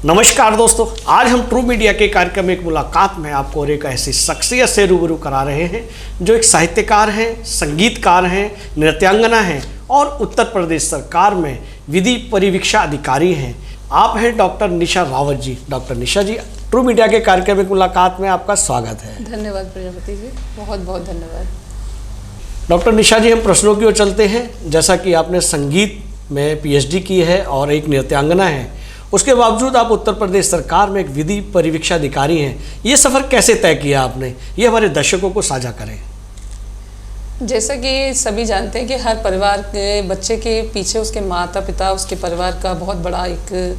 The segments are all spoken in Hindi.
नमस्कार दोस्तों, आज हम ट्रू मीडिया के कार्यक्रम में एक मुलाकात में आपको और एक ऐसी शख्सियत से रूबरू करा रहे हैं जो एक साहित्यकार हैं, संगीतकार हैं, नृत्यांगना हैं और उत्तर प्रदेश सरकार में विधि परिवीक्षा अधिकारी हैं। आप हैं डॉक्टर निशा रावत जी। डॉक्टर निशा जी, ट्रू मीडिया के कार्यक्रम में मुलाकात में आपका स्वागत है। धन्यवाद प्रजापति जी, बहुत बहुत धन्यवाद। डॉक्टर निशा जी, हम प्रश्नों की ओर चलते हैं। जैसा कि आपने संगीत में पीएचडी की है और एक नृत्यांगना है, उसके बावजूद आप उत्तर प्रदेश सरकार में एक विधि परिवीक्षा अधिकारी हैं। ये सफ़र कैसे तय किया आपने, ये हमारे दर्शकों को साझा करें। जैसा कि सभी जानते हैं कि हर परिवार के बच्चे के पीछे उसके माता पिता, उसके परिवार का बहुत बड़ा एक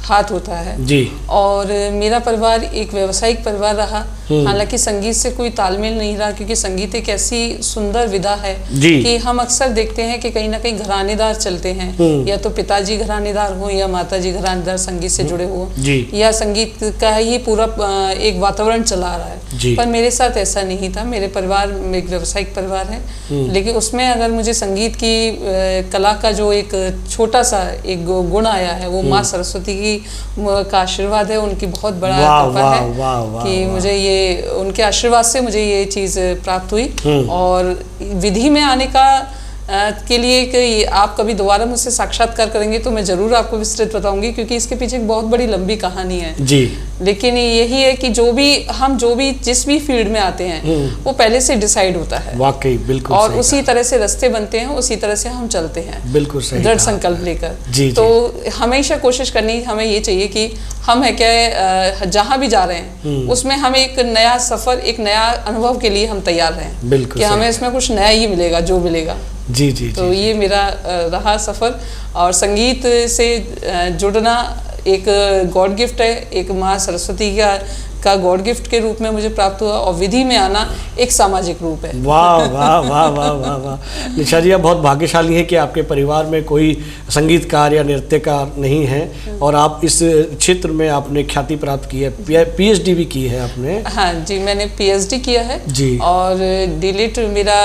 हाथ होता है जी। और मेरा परिवार एक व्यावसायिक परिवार रहा। हालांकि संगीत से कोई तालमेल नहीं रहा, क्योंकि संगीत एक ऐसी सुंदर विधा है कि हम अक्सर देखते हैं कि कहीं ना कहीं घरानेदार चलते हैं, या तो पिताजी घरानेदार हो या माताजी घरानेदार संगीत से जुड़े हो, या संगीत का ही पूरा एक वातावरण चला रहा है। पर मेरे साथ ऐसा नहीं था। मेरे परिवार एक व्यावसायिक परिवार है, लेकिन उसमें अगर मुझे संगीत की कला का जो एक छोटा सा एक गुण आया है, वो माँ सरस्वती की का आशीर्वाद है। उनकी बहुत बड़ा कृपा है कि मुझे ये उनके आशीर्वाद से मुझे ये चीज़ प्राप्त हुई। और विधि में आने का के लिए कि आप कभी दोबारा मुझसे साक्षात्कार करेंगे तो मैं ज़रूर आपको विस्तृत बताऊंगी, क्योंकि इसके पीछे एक बहुत बड़ी लंबी कहानी है जी। लेकिन यही है कि जो भी जिस भी फील्ड में आते हैं वो पहले से डिसाइड होता है। वाकई बिल्कुल। और उसी तरह से रास्ते बनते हैं, उसी तरह से हम चलते हैं, बिल्कुल सही, दृढ़ संकल्प लेकर। तो हमेशा कोशिश करनी हमें ये चाहिए कि हम है क्या जहाँ भी जा रहे हैं उसमें हम एक नया सफर, एक नया अनुभव के लिए हम तैयार रहें कि हमें इसमें कुछ नया ही मिलेगा जो मिलेगा। जी जी। तो ये मेरा रहा सफ़र। और संगीत से जुड़ना एक गॉड गिफ्ट है, एक माँ सरस्वती का गॉड गिफ्ट के रूप में मुझे प्राप्त हुआ। और विधि में आना एक सामाजिक रूप है। वाह वाह वाह वाह वाह वाह। निशा जी, आप बहुत भाग्यशाली हैं कि आपके परिवार में कोई संगीतकार या नृत्यकार नहीं है और आप इस क्षेत्र में आपने ख्याति प्राप्त की है। पीएचडी भी की है आपने। हाँ जी, मैंने पीएचडी किया है जी। और डीलिट मेरा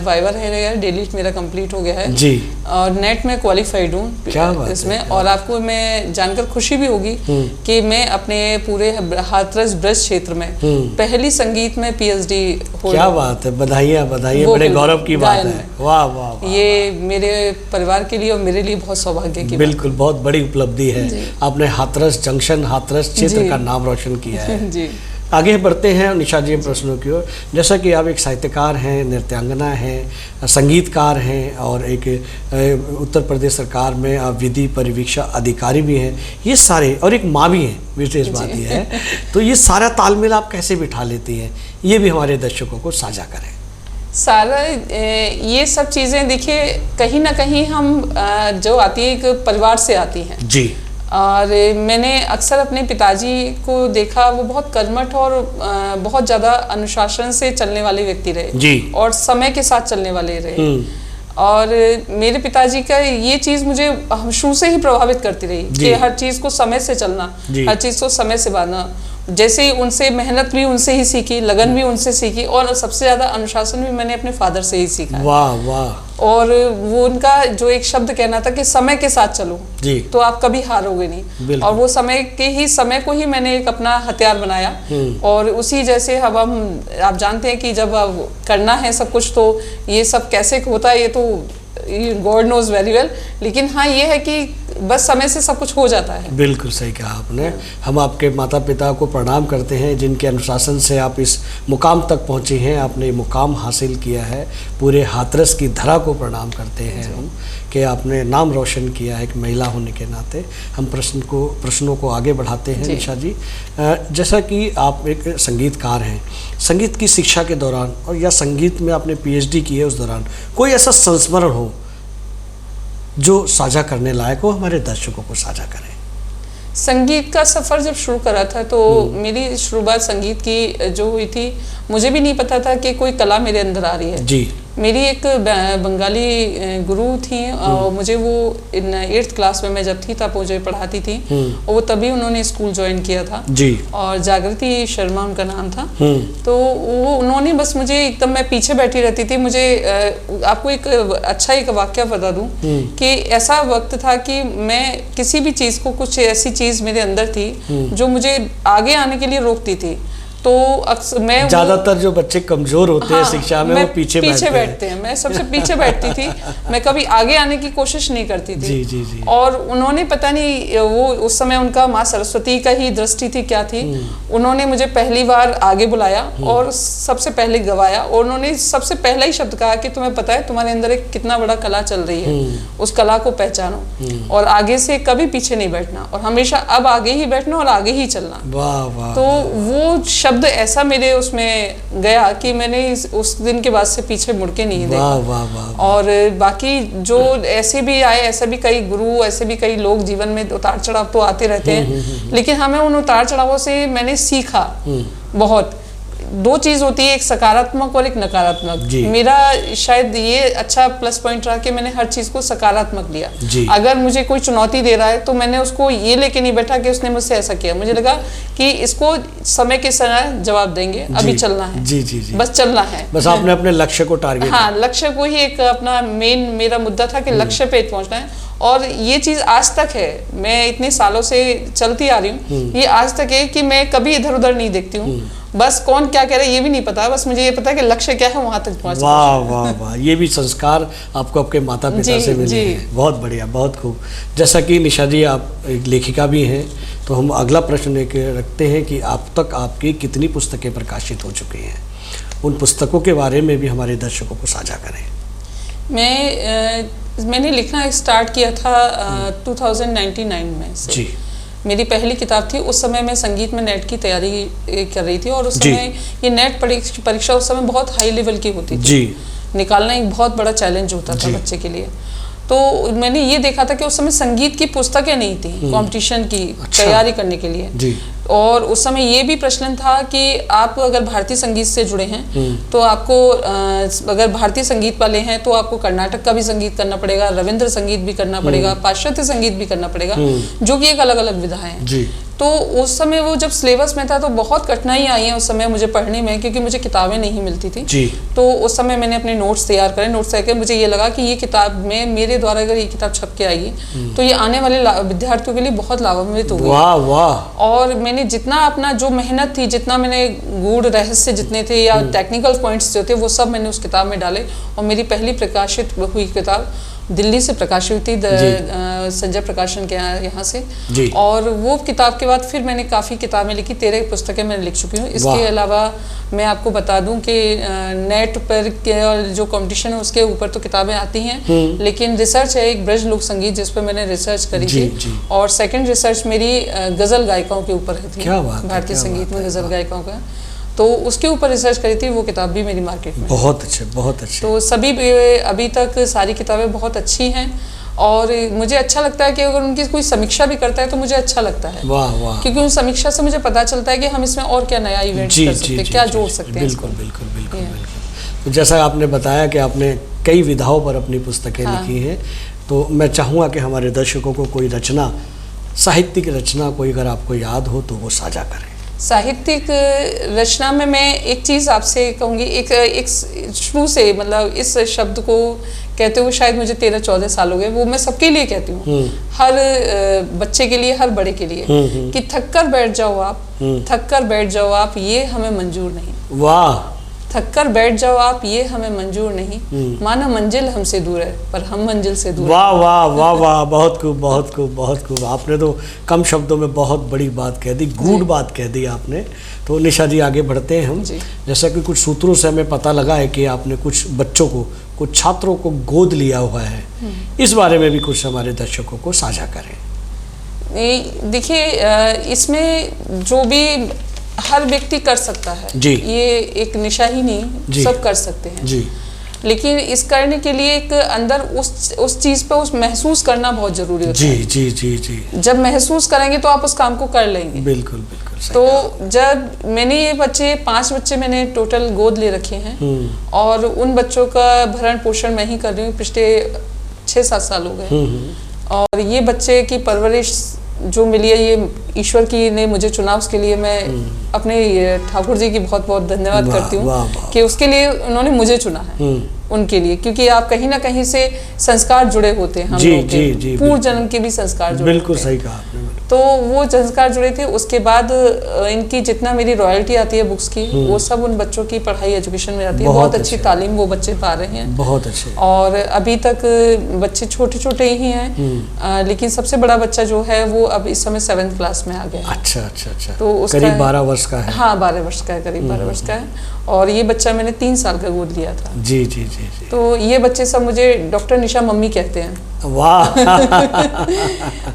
वाइवा रह गया है, डीलिट मेरा कंप्लीट हो गया है जी। और नेट में क्वालिफाइड हूँ इसमें। और आपको मैं जानकर खुशी भी होगी कि मैं अपने पूरे हाथरस ब्रज क्षेत्र में पहली संगीत में पीएचडी हो। क्या बात है, बधाइयाँ बधाइयाँ, बड़े गौरव की बात है। वाह वाह। ये मेरे परिवार के लिए और मेरे लिए बहुत सौभाग्य की बिल्कुल बहुत बड़ी उपलब्धि है। आपने हाथरस जंक्शन, हाथरस क्षेत्र का नाम रोशन किया है जी। आगे बढ़ते हैं निशा जी प्रश्नों की ओर। जैसा कि आप एक साहित्यकार हैं, नृत्यांगना हैं, संगीतकार हैं और एक उत्तर प्रदेश सरकार में आप विधि परिवीक्षा अधिकारी भी हैं, ये सारे, और एक माँ भी हैं, विशेष बात यह है। तो ये सारा तालमेल आप कैसे बिठा लेती हैं, ये भी हमारे दर्शकों को साझा करें। सारा ये सब चीज़ें देखिए कहीं ना कहीं हम जो आती है एक परिवार से आती हैं जी। और मैंने अक्सर अपने पिताजी को देखा, वो बहुत कर्मठ और बहुत ज़्यादा अनुशासन से चलने वाले व्यक्ति रहे जी। और समय के साथ चलने वाले रहे। और मेरे पिताजी का ये चीज़ मुझे शुरू से ही प्रभावित करती रही कि हर चीज़ को समय से चलना, हर चीज़ को समय से बांधना। जैसे ही उनसे मेहनत भी उनसे ही सीखी, लगन भी उनसे सीखी, और सबसे ज़्यादा अनुशासन भी मैंने अपने फादर से ही सीखा। वाह वाह। और वो उनका जो एक शब्द कहना था कि समय के साथ चलो जी, तो आप कभी हारोगे नहीं। और वो समय को ही मैंने एक अपना हथियार बनाया। और उसी जैसे अब आप जानते हैं कि जब करना है सब कुछ, तो ये सब कैसे होता है ये तो गॉड नोज वेरी वेल। लेकिन हाँ, ये है कि बस समय से सब कुछ हो जाता है। बिल्कुल सही कहा आपने। हम आपके माता पिता को प्रणाम करते हैं जिनके अनुशासन से आप इस मुकाम तक पहुंचे हैं, आपने मुकाम हासिल किया है। पूरे हाथरस की धरा को प्रणाम करते हैं हम कि आपने नाम रोशन किया है एक महिला होने के नाते। हम प्रश्नों को आगे बढ़ाते हैं निशा जी। जैसा कि आप एक संगीतकार हैं, संगीत की शिक्षा के दौरान और या संगीत में आपने पीएचडी की है उस दौरान कोई ऐसा संस्मरण हो जो साझा करने लायक हो, हमारे दर्शकों को साझा करें। संगीत का सफ़र जब शुरू करा था तो मेरी शुरुआत संगीत की जो हुई थी, मुझे भी नहीं पता था कि कोई कला मेरे अंदर आ रही है जी। मेरी एक बंगाली गुरु थी और मुझे वो 8th क्लास में मैं जब थी तब मुझे पढ़ाती थी और वो तभी उन्होंने स्कूल ज्वाइन किया था जी। और जागृति शर्मा उनका नाम था। तो वो उन्होंने बस मुझे एकदम, मैं पीछे बैठी रहती थी, मुझे आपको एक वाक्य बता दूं कि ऐसा वक्त था कि मैं किसी भी चीज को, कुछ ऐसी चीज मेरे अंदर थी जो मुझे आगे आने के लिए रोकती थी। तो अक्सर मैं ज्यादातर जो बच्चे कमजोर होते हैं शिक्षा में वो पीछे बैठते हैं। मैं सबसे पीछे बैठती थी, मैं कभी आगे आने की कोशिश नहीं करती थी। जी जी जी। और उन्होंने पता नहीं वो उस समय उनका माँ सरस्वती का ही दृष्टि थी क्या थी, उन्होंने मुझे पहली बार आगे बुलाया और सबसे पहले गवाया और उन्होंने सबसे पहला ही शब्द कहा कि तुम्हें पता है तुम्हारे अंदर एक कितना बड़ा कला चल रही है, उस कला को पहचानो और आगे से कभी पीछे नहीं बैठना और हमेशा अब आगे ही बैठना और आगे ही चलना। वाह वाह। तो वो शब्द ऐसा मेरे उसमें गया कि मैंने उस दिन के बाद से पीछे मुड़ के नहीं देखा। वाह वाह वाह। और बाकी जो ऐसे भी आए, ऐसे भी कई गुरु, ऐसे भी कई लोग जीवन में उतार चढ़ाव तो आते रहते हैं, लेकिन हमें उन उतार चढ़ावों से मैंने सीखा बहुत। दो चीज होती है, एक सकारात्मक और एक नकारात्मक। मेरा शायद ये अच्छा प्लस पॉइंट रहा कि मैंने हर चीज को सकारात्मक लिया। अगर मुझे कोई चुनौती दे रहा है तो मैंने उसको ये लेके नहीं बैठा कि उसने मुझसे ऐसा किया, मुझे लगा कि इसको समय के समय जवाब देंगे, अभी चलना है। जी जी जी। बस चलना है, बस आपने अपने लक्ष्य को टारगेट। हाँ, लक्ष्य को ही एक अपना मेन मेरा मुद्दा था कि लक्ष्य पे पहुंचना है। और ये चीज आज तक है, मैं इतने सालों से चलती आ रही हूँ, ये आज तक है कि मैं कभी इधर उधर नहीं देखती हूँ। बस कौन क्या कह रहा है ये भी नहीं पता, बस मुझे ये पता है कि लक्ष्य क्या है, वहां तक पहुंचना। वाह वाह वाह। ये भी संस्कार आपको आपके माता पिता से मिले हैं। बहुत बढ़िया, बहुत खूब। जैसा कि निशा जी आप एक लेखिका भी हैं, तो हम अगला प्रश्न लेकर रखते हैं कि अब तक आपकी कितनी पुस्तकें प्रकाशित हो चुकी हैं, उन पुस्तकों के बारे में भी हमारे दर्शकों को साझा करें। मैंने लिखना स्टार्ट किया था 2099 में से। जी। मेरी पहली किताब थी। उस समय मैं संगीत में नेट की तैयारी कर रही थी और उस समय ये नेट परीक्षा उस समय बहुत हाई लेवल की होती थी जी। निकालना एक बहुत बड़ा चैलेंज होता था बच्चे के लिए। तो मैंने ये देखा था कि उस समय संगीत की पुस्तकें नहीं थी कंपटीशन की तैयारी करने के लिए जी। और उस समय ये भी प्रचलन था कि आप अगर भारतीय संगीत से जुड़े हैं तो आपको अगर भारतीय संगीत वाले हैं तो आपको कर्नाटक का भी संगीत करना पड़ेगा, रविंद्र संगीत भी करना पड़ेगा, पाश्चात्य संगीत भी करना पड़ेगा, जो कि एक अलग अलग विधाएं हैं। तो उस समय वो जब सिलेबस में था तो बहुत कठिनाई आई है उस समय मुझे पढ़ने में, क्योंकि मुझे किताबें नहीं मिलती थी जी। तो उस समय मैंने अपने नोट्स तैयार करे, मुझे ये लगा कि ये किताब में मेरे द्वारा अगर ये किताब छप के आएगी तो ये आने वाले विद्यार्थियों के लिए बहुत लाभान्वित होगी। वाह वाह। और मैंने जितना अपना जो मेहनत थी, जितना मैंने गूढ़ रहस्य जितने थे या टेक्निकल पॉइंट्स जो थे वो सब मैंने उस किताब में डाले। और मेरी पहली प्रकाशित हुई किताब दिल्ली से प्रकाशित हुई थी, संजय प्रकाशन के यहाँ से। और वो किताब के बाद फिर मैंने काफ़ी किताबें लिखी, 13 पुस्तकें मैं लिख चुकी हूँ। इसके अलावा मैं आपको बता दूं कि नेट पर जो कंपटीशन है उसके ऊपर तो किताबें आती हैं, लेकिन रिसर्च है एक ब्रज लोक संगीत जिस पर मैंने रिसर्च करी थी। और सेकंड रिसर्च मेरी गज़ल गायिकाओं के ऊपर थी, भारतीय संगीत में गज़ल गायिकाओं का, तो उसके ऊपर रिसर्च करी थी। वो किताब भी मेरी मार्केट में। बहुत अच्छे, बहुत अच्छे। तो सभी अभी तक सारी किताबें बहुत अच्छी हैं और मुझे अच्छा लगता है कि अगर उनकी कोई समीक्षा भी करता है तो मुझे अच्छा लगता है। वाह वाह। क्योंकि उन समीक्षा से मुझे पता चलता है कि हम इसमें और क्या नया इवेंट कर सकते हैं, क्या जोड़ सकते हैं। बिल्कुल बिल्कुल बिल्कुल बिल्कुल। तो जैसा आपने बताया कि आपने कई विधाओं पर अपनी पुस्तकें लिखी हैं, तो मैं चाहूँगा कि हमारे दर्शकों को कोई रचना, साहित्यिक रचना कोई अगर आपको याद हो तो वो साझा करें। साहित्यिक रचना में मैं एक चीज़ आपसे कहूँगी, एक शुरू से मतलब इस शब्द को कहते हुए शायद मुझे 13-14 साल हो गए, वो मैं सबके लिए कहती हूँ, हर बच्चे के लिए, हर बड़े के लिए, कि थक कर बैठ जाओ आप, थक कर बैठ जाओ आप, ये हमें मंजूर नहीं। वाह। थक कर बैठ जाओ आप, ये हमें मंजूर नहीं, मानो मंजिल हमसे दूर है पर हम मंजिल से दूर। वाह वाह वाह वाह। बहुत खूब, बहुत खूब, बहुत खूब। आपने तो कम शब्दों में बहुत बड़ी बात कह दी, गूढ़ बात कह दी आपने। तो निशा जी आगे बढ़ते हैं हम। जैसा कि कुछ सूत्रों से हमें पता लगा है कि आपने कुछ बच्चों को, कुछ छात्रों को गोद लिया हुआ है, इस बारे में भी कुछ हमारे दर्शकों को साझा करें। देखिए, इसमें जो भी हर व्यक्ति कर सकता है जी। ये एक निशा ही नहीं, सब कर सकते हैं जी। लेकिन इस करने के लिए एक अंदर उस चीज पे उस महसूस करना बहुत जरूरी होता है जी जी जी जी। जब महसूस करेंगे तो आप उस काम को कर लेंगे। बिल्कुल बिल्कुल। सही तो जब मैंने ये बच्चे 5 बच्चे मैंने टोटल गोद ले रखे हैं और उन बच्चों का भरण पोषण मैं ही कर रही हूँ पिछले 6-7 साल हो गए। और ये बच्चे की परवरिश जो मिली है ये ईश्वर की ने मुझे चुना, उसके लिए मैं अपने ठाकुर जी की बहुत बहुत धन्यवाद करती हूँ कि उसके लिए उन्होंने मुझे चुना है उनके लिए, क्योंकि आप कहीं ना कहीं से संस्कार जुड़े होते हैं हम लोग के, पूर्व जन्म के भी संस्कार जुड़े बिल्कुल सही कहा आपने। तो वो संस्कार जुड़े थे। उसके बाद इनकी जितना मेरी रॉयल्टी आती है बुक्स की वो सब उन बच्चों की पढ़ाई एजुकेशन में आती है। बहुत अच्छी तालीम वो बच्चे पा रहे हैं, बहुत अच्छे। और अभी तक बच्चे छोटे छोटे ही हैं, लेकिन सबसे बड़ा बच्चा जो है वो अब इस समय 7th क्लास में आ गया। अच्छा अच्छा अच्छा। तो उसका करीब 12 वर्ष का है। हाँ 12 वर्ष का है, करीब 12 वर्ष का है। और ये बच्चा मैंने 3 साल का गोद लिया था। जी जी जी जी। तो ये बच्चे सब मुझे डॉक्टर निशा मम्मी कहते हैं। वाह।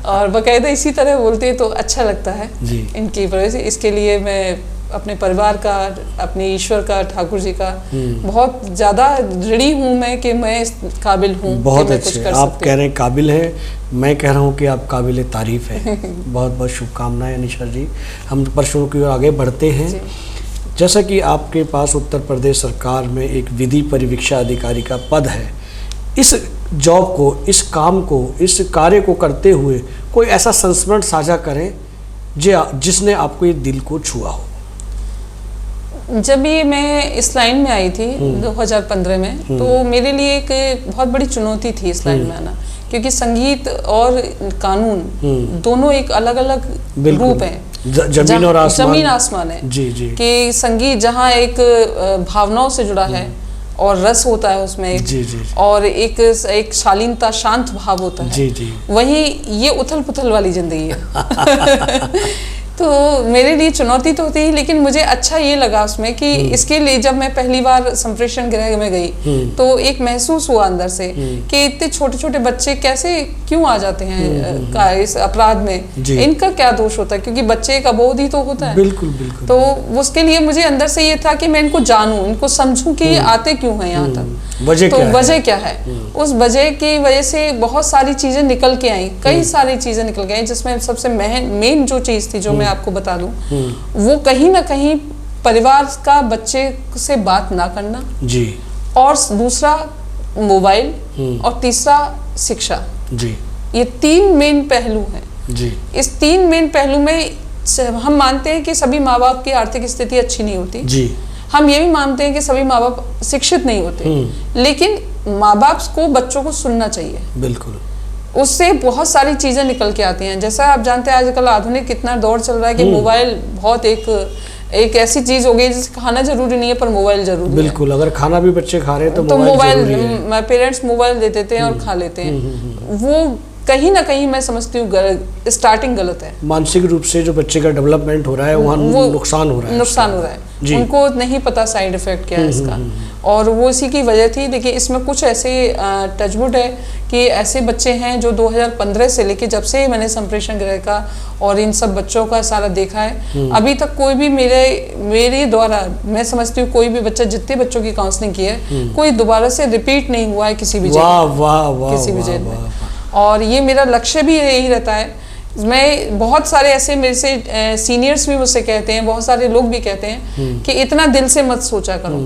और बाकायदा इसी तरह बोलते हैं तो अच्छा लगता है जी। इनकी वजह से। इसके लिए मैं अपने परिवार का, अपने ईश्वर का, ठाकुर जी का बहुत ज़्यादा ऋणी हूँ मैं कि मैं इस काबिल हूँ। बहुत अच्छे। आप कह रहे हैं काबिल है, मैं कह रहा हूँ कि आप काबिल तारीफ है। बहुत बहुत शुभकामनाएं निशा जी। हम प्रश्नों की ओर आगे बढ़ते हैं। जैसा कि आपके पास उत्तर प्रदेश सरकार में एक विधि परिवीक्षा अधिकारी का पद है, इस जॉब को, इस काम को, इस कार्य को करते हुए कोई ऐसा संस्मरण साझा करें जिसने आपको ये दिल को छुआ हो। जब ये मैं इस लाइन में आई थी 2015 में, तो मेरे लिए एक बहुत बड़ी चुनौती थी इस लाइन में आना, क्योंकि संगीत और कानून दोनों एक अलग अलग रूप हैं, जमीन और आसमान, जमीन आसमान है। जी जी। कि संगीत जहाँ एक भावनाओं से जुड़ा है और रस होता है उसमें एक, जी जी, और एक शालीनता, शांत भाव होता है। जी जी। वही ये उथल पुथल वाली जिंदगी है। तो मेरे लिए चुनौती तो होती है, लेकिन मुझे अच्छा ये लगा उसमें कि इसके लिए जब मैं पहली बार संप्रेषण गृह में गई तो एक महसूस हुआ अंदर से कि इतने छोटे छोटे बच्चे कैसे क्यों आ जाते हैं इस अपराध में, इनका क्या दोष होता है, क्योंकि बच्चे एक अबोध ही तो होता है। बिल्कुल बिल्कुल। तो उसके लिए मुझे अंदर से ये था कि मैं इनको जानूं, इनको समझूं कि ये आते क्यों हैं यहाँ तक, वजह क्या है। उस वजह की वजह से बहुत सारी चीजें निकल के आई, कई सारी चीजें निकल के आई, जिसमें सबसे मेन जो चीज थी जो मैं आपको बता दूं, वो कहीं ना कहीं परिवार का बच्चे से बात ना करना जी, और दूसरा मोबाइल, और तीसरा शिक्षा जी। ये 3 मेन पहलू हैं जी। इस 3 मेन पहलू में हम मानते हैं कि सभी माँ बाप की आर्थिक स्थिति अच्छी नहीं होती जी। हम ये भी मानते हैं कि सभी माँ बाप शिक्षित नहीं होते, लेकिन माँ बाप को बच्चों को सुनना चाहिए। बिल्कुल। उससे बहुत सारी चीजें निकल के आती हैं। जैसा आप जानते हैं आजकल आधुनिक कितना दौर चल रहा है कि मोबाइल बहुत एक ऐसी चीज हो गई जिसे खाना जरूरी नहीं है पर मोबाइल जरूरी है। बिल्कुल। अगर खाना भी बच्चे खा रहे हैं तो मोबाइल पेरेंट्स मोबाइल दे देते हैं और खा लेते हैं। वो कहीं ना कहीं मैं समझती हूँ स्टार्टिंग गलत है। मानसिक रूप से जो बच्चे का डेवलपमेंट हो रहा है वहाँ नुकसान हो रहा है। उनको नहीं पता साइड इफेक्ट क्या है इसका, और वो इसी की वजह थी। देखिए इसमें कुछ ऐसे टचवुड है कि ऐसे बच्चे हैं जो 2015 से लेके जब से मैंने संप्रेषण गृह का और इन सब बच्चों का सारा देखा है, अभी तक कोई भी मेरे द्वारा मैं समझती हूँ कोई भी बच्चा, जितने बच्चों की काउंसलिंग की है, कोई दोबारा से रिपीट नहीं हुआ है किसी भी जेल में। और ये मेरा लक्ष्य भी यही रहता है। मैं बहुत सारे ऐसे मेरे से सीनियर्स भी मुझसे कहते हैं, बहुत सारे लोग भी कहते हैं कि इतना दिल से मत सोचा करो,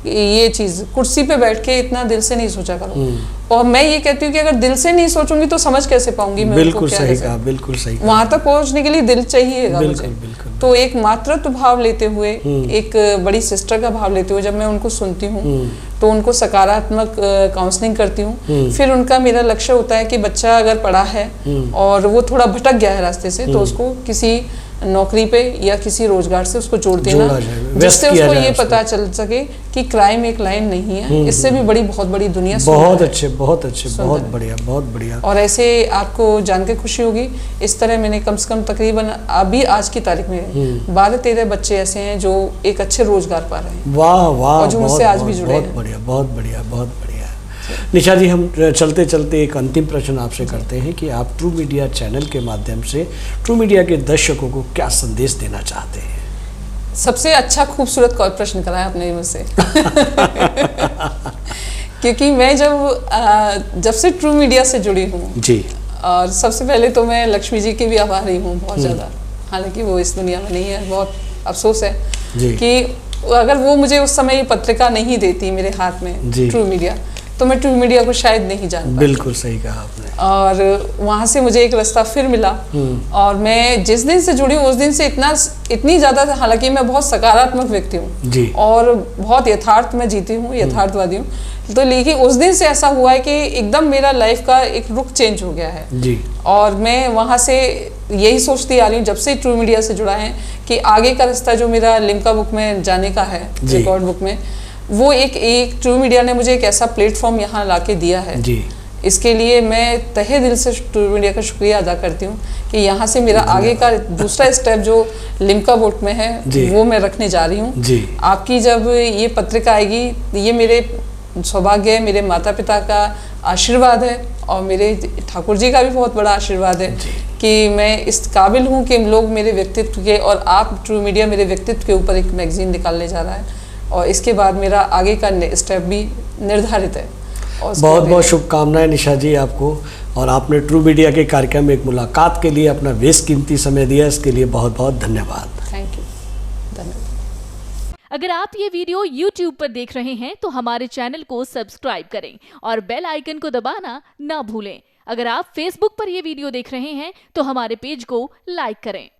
ये चीज कुर्सी पे बैठ के इतना दिल से नहीं सोचा करो। और मैं ये कहती हूँ कि अगर दिल से नहीं सोचूंगी तो समझ कैसे पाऊंगी मैं। बिल्कुल सही कहा, बिल्कुल सही कहा। वहां तक पहुंचने के लिए दिल चाहिएगा मुझे। तो एक मातृत्व भाव लेते हुए, एक बड़ी सिस्टर का भाव लेते हुए जब मैं उनको सुनती हूँ तो उनको सकारात्मक काउंसलिंग करती हूँ। फिर उनका मेरा लक्ष्य होता है कि बच्चा अगर पढ़ा है और वो थोड़ा भटक गया है रास्ते से, तो उसको किसी नौकरी पे या किसी रोजगार से उसको जोड़ देना, जिससे उसको ये पता चल सके कि क्राइम एक लाइन नहीं है, इससे भी बहुत बड़ी दुनिया। बहुत अच्छे, बहुत बढ़िया, बहुत बढ़िया। और ऐसे आपको जान के खुशी होगी, इस तरह मैंने कम से कम तकरीबन अभी आज की तारीख में 12-13 बच्चे ऐसे हैं जो एक अच्छे रोजगार पा रहे हैं। वाह वाह, और जो मुझसे आज भी जुड़े हैं। बहुत बढ़िया, बहुत बढ़िया, बहुत बढ़िया। निशा जी, हम चलते चलते एक अंतिम प्रश्न आपसे करते हैं कि आप ट्रू मीडिया चैनल के माध्यम से ट्रू मीडिया के दर्शकों को क्या संदेश देना चाहते हैं? सबसे अच्छा खूबसूरत प्रश्न कराया आपने मुझसे। क्योंकि मैं जब से ट्रू मीडिया से जुड़ी हूँ जी, और सबसे पहले तो मैं लक्ष्मी जी की भी आभारी हूँ बहुत ज़्यादा। हालांकि वो इस दुनिया में नहीं है। बहुत अफसोस है जी। कि अगर वो मुझे उस समय ये पत्रिका नहीं देती मेरे हाथ में, ट्रू मीडिया, तो मैं ट्रू मीडिया को शायद नहीं जान पाती। बिल्कुल सही कहा आपने। और वहाँ से मुझे एक रास्ता फिर मिला, और मैं जिस दिन से जुड़ी हूँ उस दिन से इतनी ज़्यादा, हालांकि मैं बहुत सकारात्मक व्यक्ति हूँ और बहुत यथार्थ में जीती हूँ, यथार्थवादी हूँ, तो लेकिन उस दिन से ऐसा हुआ है कि एकदम मेरा लाइफ का एक रुख चेंज हो गया है जी। और मैं वहाँ से यही सोचती आ रही हूँ जब से ट्रू मीडिया से जुड़ा है कि आगे का रास्ता जो मेरा लिम्का बुक में जाने का है, रिकॉर्ड बुक में, वो एक ट्रू मीडिया ने मुझे एक ऐसा प्लेटफॉर्म यहाँ लाके दिया है जी। इसके लिए मैं तहे दिल से ट्रू मीडिया का शुक्रिया अदा करती हूँ कि यहाँ से मेरा आगे का दूसरा स्टेप जो लिम्का बुक में है वो मैं रखने जा रही हूँ। आपकी जब ये पत्रिका आएगी, ये मेरे सौभाग्य है, मेरे माता पिता का आशीर्वाद है और मेरे ठाकुर जी का भी बहुत बड़ा आशीर्वाद है कि मैं इस काबिल हूँ कि लोग मेरे व्यक्तित्व के, और आप ट्रू मीडिया मेरे व्यक्तित्व के ऊपर एक मैगजीन निकालने जा रहा है, और इसके बाद मेरा आगे का स्टेप भी निर्धारित है। बहुत बहुत शुभकामनाएं निशा जी आपको, और आपने ट्रू मीडिया के कार्यक्रम में एक मुलाकात के लिए अपना बेशकीमती समय दिया, इसके लिए बहुत बहुत धन्यवाद। थैंक यू, धन्यवाद। अगर आप ये वीडियो YouTube पर देख रहे हैं तो हमारे चैनल को सब्सक्राइब करें और बेल आइकन को दबाना ना भूलें। अगर आप Facebook पर ये वीडियो देख रहे हैं तो हमारे पेज को लाइक करें।